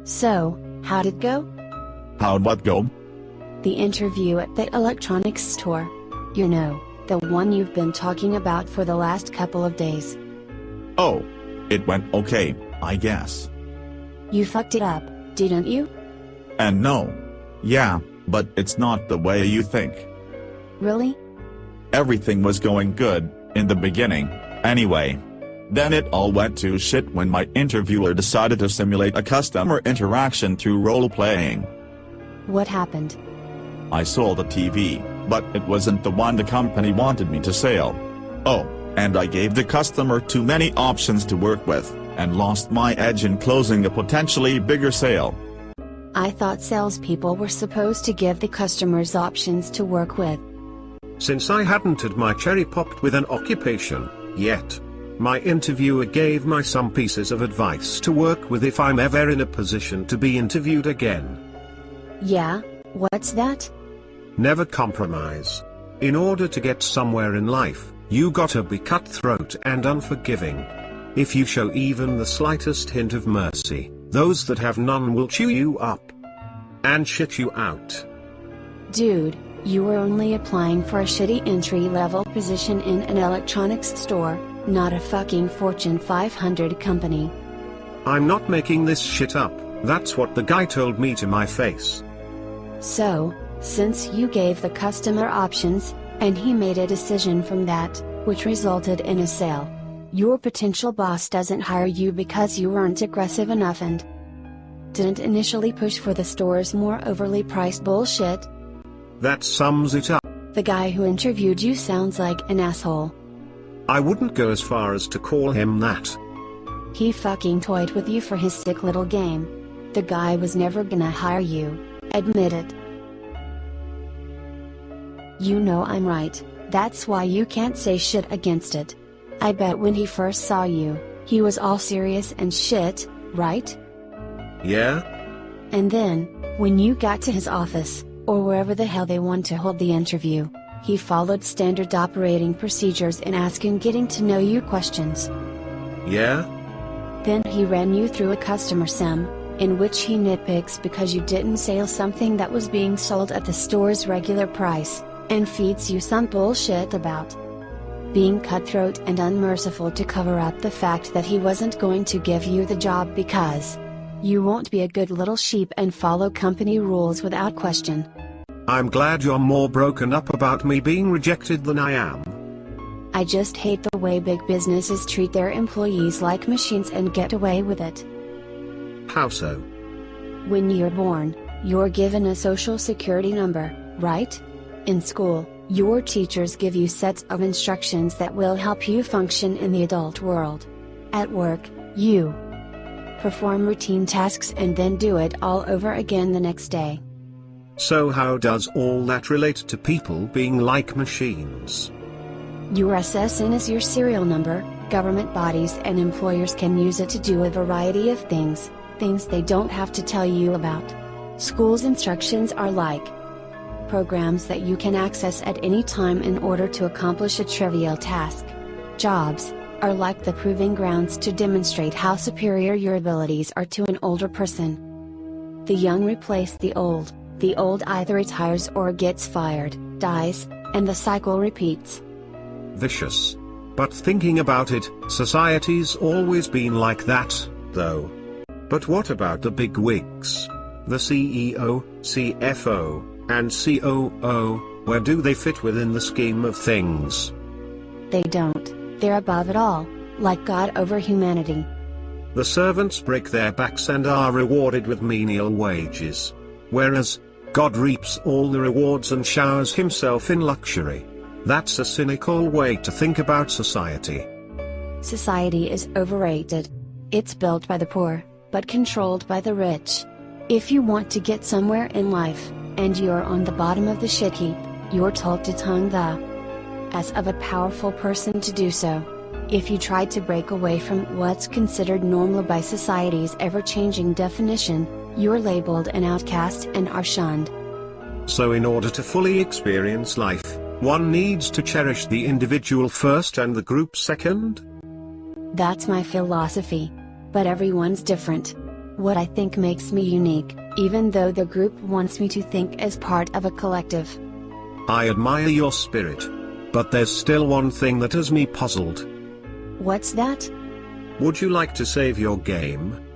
So, how'd it go? How'd what go? The interview at the electronics store. You know, the one you've been talking about for the last couple of days. Oh, it went okay, I guess. You fucked it up, didn't you? And no. Yeah, but it's not the way you think. Really? Everything was going good, in the beginning, anyway. Then it all went to shit when my interviewer decided to simulate a customer interaction through role-playing. What happened? I sold a TV, but it wasn't the one the company wanted me to sell. Oh, and I gave the customer too many options to work with, and lost my edge in closing a potentially bigger sale. I thought salespeople were supposed to give the customers options to work with. Since I hadn't had my cherry popped with an occupation yet, my interviewer gave me some pieces of advice to work with if I'm ever in a position to be interviewed again. Yeah, what's that? Never compromise. In order to get somewhere in life, you gotta be cutthroat and unforgiving. If you show even the slightest hint of mercy, those that have none will chew you up and shit you out. Dude, you were only applying for a shitty entry-level position in an electronics store, not a fucking Fortune 500 company. I'm not making this shit up, that's what the guy told me to my face. So, since you gave the customer options, and he made a decision from that, which resulted in a sale, your potential boss doesn't hire you because you weren't aggressive enough and didn't initially push for the store's more overly priced bullshit? That sums it up. The guy who interviewed you sounds like an asshole. I wouldn't go as far as to call him that. He fucking toyed with you for his sick little game. The guy was never gonna hire you. Admit it. You know I'm right, that's why you can't say shit against it. I bet when he first saw you, he was all serious and shit, right? Yeah? And then, when you got to his office, or wherever the hell they want to hold the interview, he followed standard operating procedures in asking getting to know you questions. Yeah? Then he ran you through a customer sim, in which he nitpicks because you didn't sell something that was being sold at the store's regular price, and feeds you some bullshit about being cutthroat and unmerciful to cover up the fact that he wasn't going to give you the job because you won't be a good little sheep and follow company rules without question. I'm glad you're more broken up about me being rejected than I am. I just hate the way big businesses treat their employees like machines and get away with it. How so? When you're born, you're given a social security number, right? In school, your teachers give you sets of instructions that will help you function in the adult world. At work, you perform routine tasks and then do it all over again the next day. So how does all that relate to people being like machines? Your SSN is your serial number. Government bodies and employers can use it to do a variety of things they don't have to tell you about. School's instructions are like programs that you can access at any time in order to accomplish a trivial task. Jobs are like the proving grounds to demonstrate how superior your abilities are to an older person. The young replace the old either retires or gets fired, dies, and the cycle repeats. Vicious. But thinking about it, society's always been like that, though. But what about the big wigs? The CEO, CFO, and COO, where do they fit within the scheme of things? They don't, they're above it all, like God over humanity. The servants break their backs and are rewarded with menial wages. Whereas, God reaps all the rewards and showers himself in luxury. That's a cynical way to think about society. Society is overrated. It's built by the poor, but controlled by the rich. If you want to get somewhere in life, and you're on the bottom of the shit heap, you're told to tongue the ass of a powerful person to do so. If you try to break away from what's considered normal by society's ever-changing definition, you're labeled an outcast and are shunned. So in order to fully experience life, one needs to cherish the individual first and the group second? That's my philosophy. But everyone's different. What I think makes me unique, even though the group wants me to think as part of a collective. I admire your spirit. But there's still one thing that has me puzzled. What's that? Would you like to save your game?